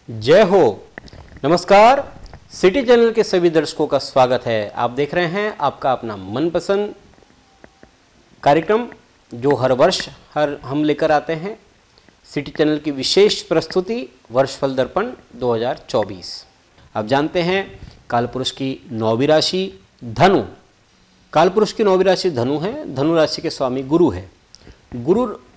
जय हो। नमस्कार। सिटी चैनल के सभी दर्शकों का स्वागत है। आप देख रहे हैं आपका अपना मनपसंद कार्यक्रम जो हर वर्ष हम लेकर आते हैं, सिटी चैनल की विशेष प्रस्तुति वर्षफल दर्पण 2024। आप जानते हैं कालपुरुष की 9वीं राशि धनु। कालपुरुष की 9वीं राशि धनु है। धनु राशि के स्वामी गुरु है।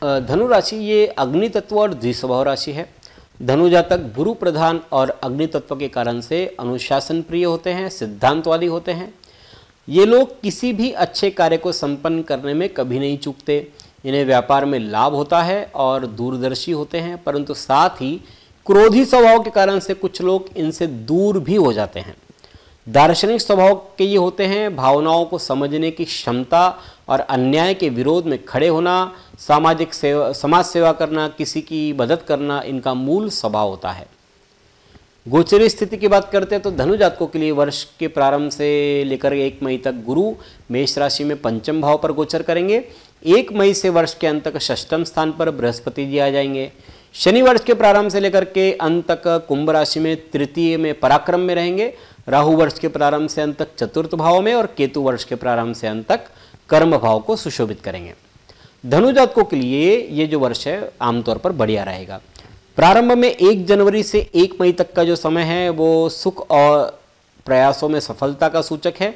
धनु राशि ये अग्नि तत्व और द्विस्वभाव राशि है। धनु जातक गुरु प्रधान और अग्नि तत्व के कारण से अनुशासन प्रिय होते हैं, सिद्धांतवादी होते हैं। ये लोग किसी भी अच्छे कार्य को संपन्न करने में कभी नहीं चूकते। इन्हें व्यापार में लाभ होता है और दूरदर्शी होते हैं, परंतु साथ ही क्रोधी स्वभाव के कारण से कुछ लोग इनसे दूर भी हो जाते हैं। दार्शनिक स्वभाव के ये होते हैं। भावनाओं को समझने की क्षमता और अन्याय के विरोध में खड़े होना, समाज सेवा करना, किसी की मदद करना इनका मूल स्वभाव होता है। गोचरी स्थिति की बात करते हैं तो धनु जातकों के लिए वर्ष के प्रारंभ से लेकर 1 मई तक गुरु मेष राशि में पंचम भाव पर गोचर करेंगे। 1 मई से वर्ष के अंत तक षष्ठम स्थान पर बृहस्पति जी आ जाएंगे। शनि वर्ष के प्रारंभ से लेकर के अंत तक कुंभ राशि में तृतीय में पराक्रम में रहेंगे। राहु वर्ष के प्रारंभ से अंत तक चतुर्थ भाव में और केतु वर्ष के प्रारंभ से अंत तक कर्म भाव को सुशोभित करेंगे। धनु जातकों के लिए ये जो वर्ष है आमतौर पर बढ़िया रहेगा। प्रारंभ में 1 जनवरी से 1 मई तक का जो समय है वो सुख और प्रयासों में सफलता का सूचक है।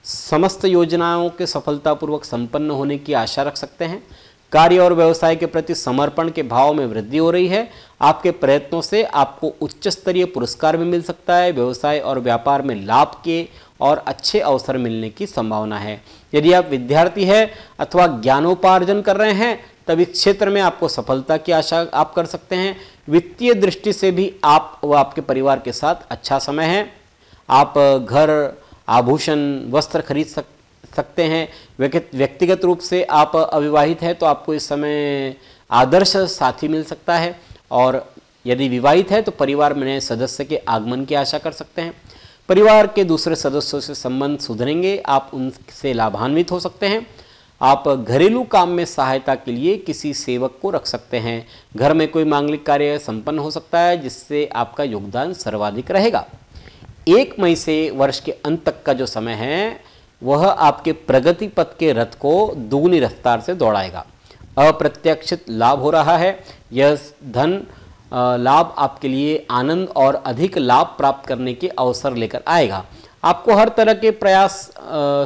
समस्त योजनाओं के सफलतापूर्वक संपन्न होने की आशा रख सकते हैं। कार्य और व्यवसाय के प्रति समर्पण के भाव में वृद्धि हो रही है। आपके प्रयत्नों से आपको उच्च स्तरीय पुरस्कार भी मिल सकता है। व्यवसाय और व्यापार में लाभ के और अच्छे अवसर मिलने की संभावना है। यदि आप विद्यार्थी हैं अथवा ज्ञानोपार्जन कर रहे हैं तब इस क्षेत्र में आपको सफलता की आशा आप कर सकते हैं। वित्तीय दृष्टि से भी आप व आपके परिवार के साथ अच्छा समय है। आप घर, आभूषण, वस्त्र खरीद सकते हैं। व्यक्तिगत रूप से आप अविवाहित हैं तो आपको इस समय आदर्श साथी मिल सकता है, और यदि विवाहित है तो परिवार में नए सदस्य के आगमन की आशा कर सकते हैं। परिवार के दूसरे सदस्यों से संबंध सुधरेंगे, आप उनसे लाभान्वित हो सकते हैं। आप घरेलू काम में सहायता के लिए किसी सेवक को रख सकते हैं। घर में कोई मांगलिक कार्य संपन्न हो सकता है जिससे आपका योगदान सर्वाधिक रहेगा। 1 मई से वर्ष के अंत तक का जो समय है वह आपके प्रगति पथ के रथ को दुगनी रफ्तार से दौड़ाएगा। अप्रत्याशित लाभ हो रहा है। यह धन लाभ आपके लिए आनंद और अधिक लाभ प्राप्त करने के अवसर लेकर आएगा। आपको हर तरह के प्रयास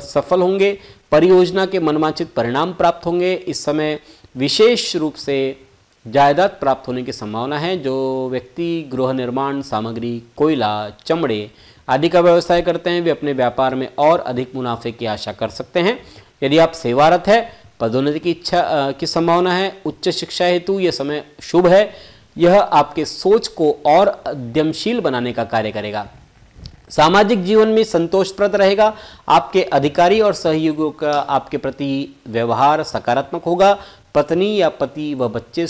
सफल होंगे। परियोजना के मनवांछित परिणाम प्राप्त होंगे। इस समय विशेष रूप से जायदाद प्राप्त होने की संभावना है। जो व्यक्ति गृह निर्माण सामग्री, कोयला, चमड़े आदि का व्यवसाय करते हैं वे अपने व्यापार में और अधिक मुनाफे की आशा कर सकते हैं। यदि आप सेवारत है, पदोन्नति की इच्छा की संभावना है। उच्च शिक्षा हेतु यह समय शुभ है। यह आपके सोच को और उद्यमशील बनाने का कार्य करेगा। सामाजिक जीवन में संतोषप्रद रहेगा। आपके अधिकारी और सहयोगियों का आपके प्रति व्यवहार सकारात्मक होगा। पत्नी या पति व बच्चे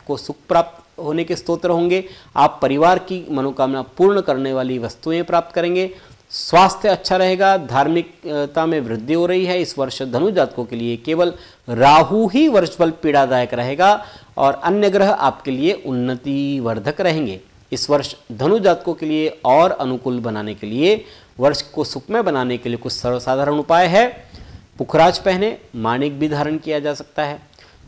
को सुख प्राप्त होने के स्तोत्र होंगे। आप परिवार की मनोकामना पूर्ण करने वाली वस्तुएं प्राप्त करेंगे। स्वास्थ्य अच्छा रहेगा। धार्मिकता में वृद्धि हो रही है। इस वर्ष धनु जातकों के लिए केवल राहु ही वर्षफल पीड़ादायक रहेगा और अन्य ग्रह आपके लिए उन्नति वर्धक रहेंगे। इस वर्ष धनु जातकों के लिए और अनुकूल बनाने के लिए, वर्ष को सुखमय बनाने के लिए कुछ सर्वसाधारण उपाय है। पुखराज पहने, माणिक भी धारण किया जा सकता है।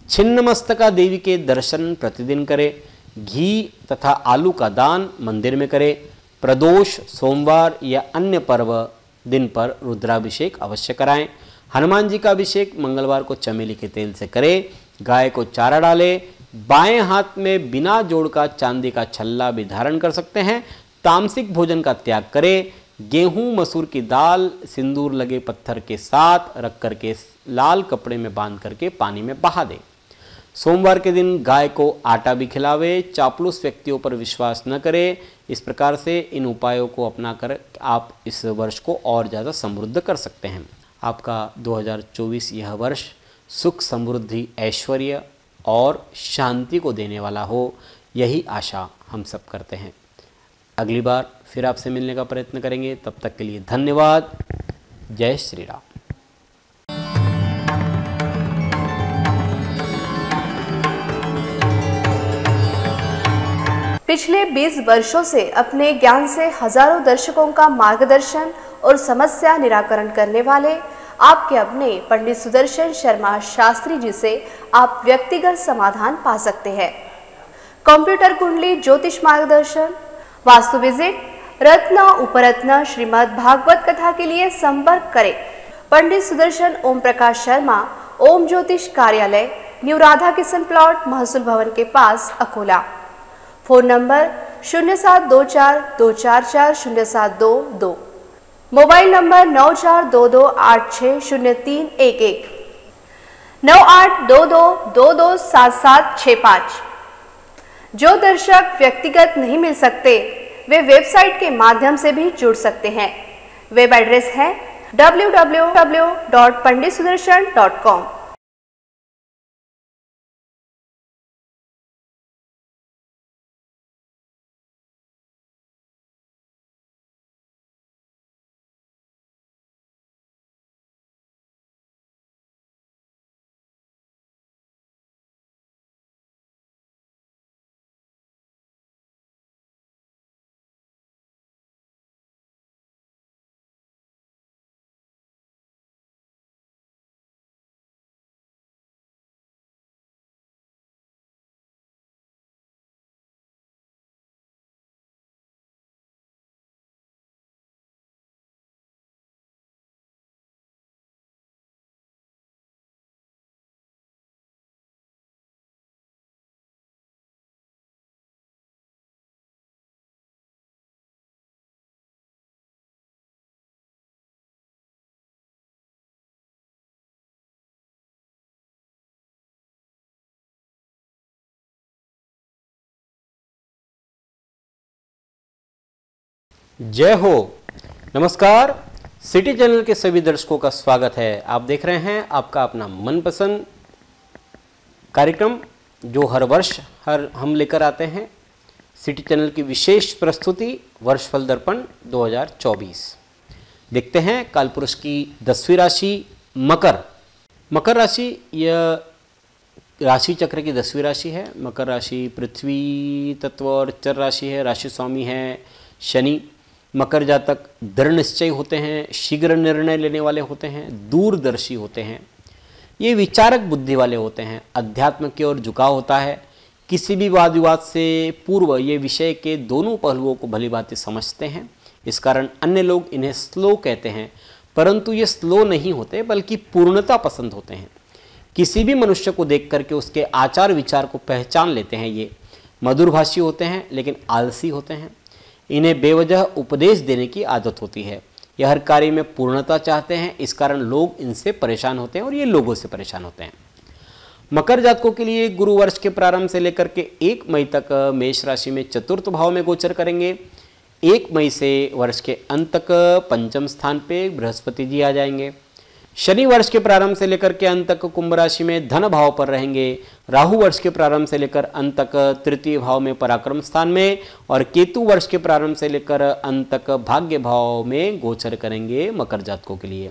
छिन्नमस्तका देवी के दर्शन प्रतिदिन करें। घी तथा आलू का दान मंदिर में करें। प्रदोष, सोमवार या अन्य पर्व दिन पर रुद्राभिषेक अवश्य कराएं। हनुमान जी का अभिषेक मंगलवार को चमेली के तेल से करें। गाय को चारा डालें। बाएं हाथ में बिना जोड़ का चांदी का छल्ला भी धारण कर सकते हैं। तामसिक भोजन का त्याग करें। गेहूं, मसूर की दाल सिंदूर लगे पत्थर के साथ रख करके लाल कपड़े में बांध करके पानी में बहा दें। सोमवार के दिन गाय को आटा भी खिलावे। चापलूस व्यक्तियों पर विश्वास न करें। इस प्रकार से इन उपायों को अपनाकर आप इस वर्ष को और ज़्यादा समृद्ध कर सकते हैं। आपका 2024 यह वर्ष सुख, समृद्धि, ऐश्वर्य और शांति को देने वाला हो, यही आशा हम सब करते हैं। अगली बार फिर आपसे मिलने का प्रयत्न करेंगे। तब तक के लिए धन्यवाद। जय श्री राम। पिछले 20 वर्षों से अपने ज्ञान से हजारों दर्शकों का मार्गदर्शन और समस्या निराकरण करने वाले आपके अपने पंडित सुदर्शन शर्मा शास्त्री जी से आप व्यक्तिगत समाधान पा सकते हैं। कंप्यूटर कुंडली ज्योतिष मार्गदर्शन, वास्तु विजिट, रत्न उपरत्न श्रीमद् भागवत कथा के लिए संपर्क करें पंडित सुदर्शन ओम प्रकाश शर्मा, ओम ज्योतिष कार्यालय, न्यू राधा किशन प्लॉट, महसूल भवन के पास, Akola. Phone number 0724244072, mobile number 9422860311, 9822227765। जो दर्शक व्यक्तिगत नहीं मिल सकते वे वेबसाइट के माध्यम से भी जुड़ सकते हैं। वेब एड्रेस है www.panditsudarshan.com। जय हो। नमस्कार, सिटी चैनल के सभी दर्शकों का स्वागत है। आप देख रहे हैं आपका अपना मनपसंद कार्यक्रम जो हर वर्ष हम लेकर आते हैं, सिटी चैनल की विशेष प्रस्तुति वर्षफल दर्पण 2024। देखते हैं कालपुरुष की 10वीं राशि मकर। मकर राशि यह राशि चक्र की 10वीं राशि है। मकर राशि पृथ्वी तत्व और चर राशि है। राशि स्वामी है शनि। मकर जातक दृढ़ निश्चय होते हैं, शीघ्र निर्णय लेने वाले होते हैं, दूरदर्शी होते हैं, ये विचारक बुद्धि वाले होते हैं, अध्यात्म की ओर झुकाव होता है। किसी भी वाद विवाद से पूर्व ये विषय के दोनों पहलुओं को भली भांति समझते हैं। इस कारण अन्य लोग इन्हें स्लो कहते हैं, परंतु ये स्लो नहीं होते बल्कि पूर्णता पसंद होते हैं। किसी भी मनुष्य को देख करके उसके आचार विचार को पहचान लेते हैं। ये मधुरभाषी होते हैं लेकिन आलसी होते हैं। इन्हें बेवजह उपदेश देने की आदत होती है। यह हर कार्य में पूर्णता चाहते हैं, इस कारण लोग इनसे परेशान होते हैं और ये लोगों से परेशान होते हैं। मकर जातकों के लिए गुरु वर्ष के प्रारंभ से लेकर के 1 मई तक मेष राशि में चतुर्थ भाव में गोचर करेंगे। 1 मई से वर्ष के अंत तक पंचम स्थान पे बृहस्पति जी आ जाएंगे। शनि वर्ष के प्रारंभ से लेकर के अंत तक कुंभ राशि में धन भाव पर रहेंगे। राहु वर्ष के प्रारंभ से लेकर अंत तक तृतीय भाव में पराक्रम स्थान में, और केतु वर्ष के प्रारंभ से लेकर अंत तक भाग्य भाव में गोचर करेंगे मकर जातकों के लिए।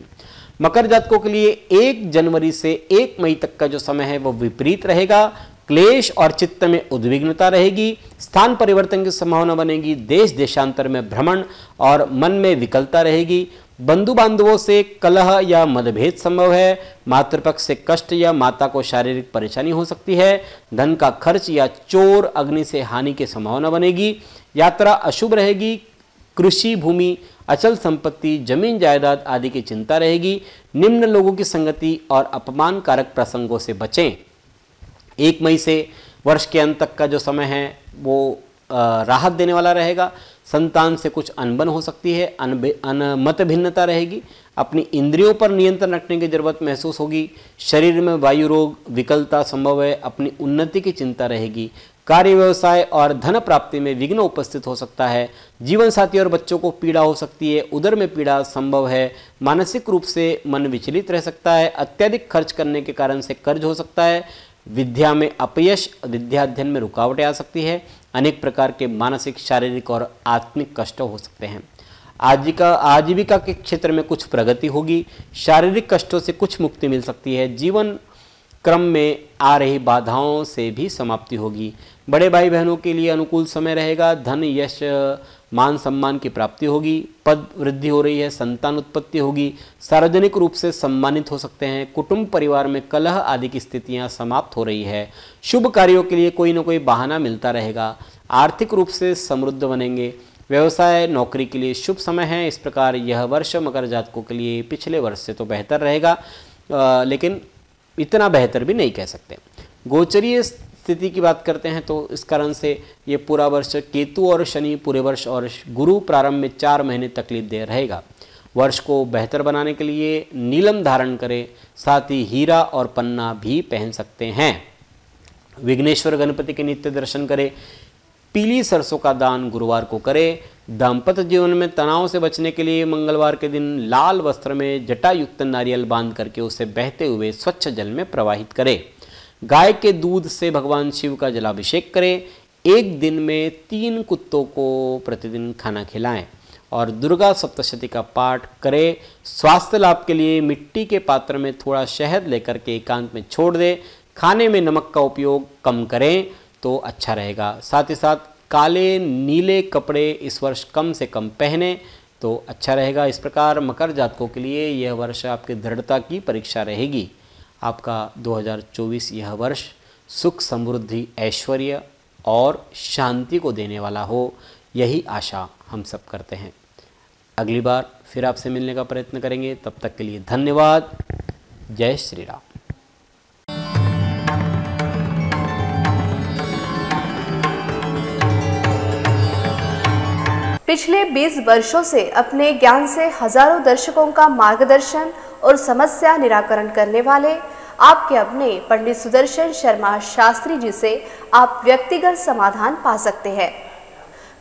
मकर जातकों के लिए 1 जनवरी से 1 मई तक का जो समय है वो विपरीत रहेगा। क्लेश और चित्त में उद्विग्नता रहेगी। स्थान परिवर्तन की संभावना बनेगी। देश देशांतर में भ्रमण और मन में विकलता रहेगी। बंधु बांधवों से कलह या मतभेद संभव है। मातृपक्ष से कष्ट या माता को शारीरिक परेशानी हो सकती है। धन का खर्च या चोर अग्नि से हानि की संभावना बनेगी। यात्रा अशुभ रहेगी। कृषि भूमि, अचल संपत्ति, जमीन जायदाद आदि की चिंता रहेगी। निम्न लोगों की संगति और अपमानकारक प्रसंगों से बचें। 1 मई से वर्ष के अंत तक का जो समय है वो राहत देने वाला रहेगा। संतान से कुछ अनबन हो सकती है। मत भिन्नता रहेगी। अपनी इंद्रियों पर नियंत्रण रखने की जरूरत महसूस होगी। शरीर में वायु रोग, विकलता संभव है। अपनी उन्नति की चिंता रहेगी। कार्य व्यवसाय और धन प्राप्ति में विघ्न उपस्थित हो सकता है। जीवन साथी और बच्चों को पीड़ा हो सकती है। उदर में पीड़ा संभव है। मानसिक रूप से मन विचलित रह सकता है। अत्यधिक खर्च करने के कारण से कर्ज हो सकता है। विद्या में अपयश, विद्या अध्ययन में रुकावटें आ सकती है। अनेक प्रकार के मानसिक, शारीरिक और आत्मिक कष्ट हो सकते हैं। आजीविका के क्षेत्र में कुछ प्रगति होगी। शारीरिक कष्टों से कुछ मुक्ति मिल सकती है। जीवन क्रम में आ रही बाधाओं से भी समाप्ति होगी। बड़े भाई बहनों के लिए अनुकूल समय रहेगा। धन, यश, मान सम्मान की प्राप्ति होगी। पद वृद्धि हो रही है। संतान उत्पत्ति होगी। सार्वजनिक रूप से सम्मानित हो सकते हैं। कुटुंब परिवार में कलह आदि की स्थितियां समाप्त हो रही है। शुभ कार्यों के लिए कोई न कोई बहाना मिलता रहेगा। आर्थिक रूप से समृद्ध बनेंगे। व्यवसाय, नौकरी के लिए शुभ समय है। इस प्रकार यह वर्ष मकर जातकों के लिए पिछले वर्ष से तो बेहतर रहेगा, लेकिन इतना बेहतर भी नहीं कह सकते। गोचरीय स्थिति की बात करते हैं तो इस कारण से ये पूरा वर्ष केतु और शनि पूरे वर्ष और गुरु प्रारंभ में 4 महीने तकलीफ दे रहेगा। वर्ष को बेहतर बनाने के लिए नीलम धारण करें, साथ ही हीरा और पन्ना भी पहन सकते हैं। विघ्नेश्वर गणपति के नित्य दर्शन करें। पीली सरसों का दान गुरुवार को करें। दाम्पत्य जीवन में तनाव से बचने के लिए मंगलवार के दिन लाल वस्त्र में जटा युक्त नारियल बांध करके उसे बहते हुए स्वच्छ जल में प्रवाहित करें। गाय के दूध से भगवान शिव का जलाभिषेक करें। एक दिन में 3 कुत्तों को प्रतिदिन खाना खिलाएं और दुर्गा सप्तशती का पाठ करें। स्वास्थ्य लाभ के लिए मिट्टी के पात्र में थोड़ा शहद लेकर के एकांत में छोड़ दें। खाने में नमक का उपयोग कम करें तो अच्छा रहेगा। साथ ही साथ काले नीले कपड़े इस वर्ष कम से कम पहने तो अच्छा रहेगा। इस प्रकार मकर जातकों के लिए यह वर्ष आपकी दृढ़ता की परीक्षा रहेगी। आपका 2024 यह वर्ष सुख, समृद्धि, ऐश्वर्य और शांति को देने वाला हो, यही आशा हम सब करते हैं। अगली बार फिर आपसे मिलने का प्रयत्न करेंगे। तब तक के लिए धन्यवाद। जय श्री राम। पिछले 20 वर्षों से अपने ज्ञान से हजारों दर्शकों का मार्गदर्शन और समस्या निराकरण करने वाले आपके अपने पंडित सुदर्शन शर्मा शास्त्री जी से आप व्यक्तिगत समाधान पा सकते हैं।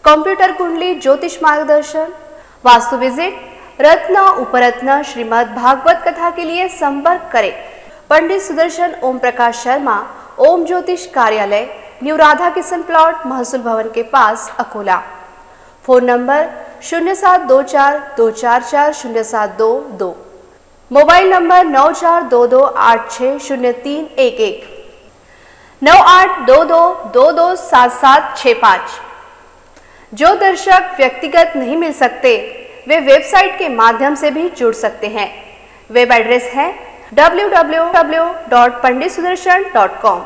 कंप्यूटर कुंडली, ज्योतिष मार्गदर्शन, वास्तु विजिट, रत्न उपरत्न, श्रीमद् भागवत कथा के लिए संपर्क करें पंडित सुदर्शन ओम प्रकाश शर्मा, ओम ज्योतिष कार्यालय, न्यू राधा किशन प्लॉट, महसूल भवन के पास, Akola. Phone number 0724244072, mobile number 9422860311, 9822227765। जो दर्शक व्यक्तिगत नहीं मिल सकते वे वेबसाइट के माध्यम से भी जुड़ सकते हैं। वेब एड्रेस है www.panditsudarshan.com।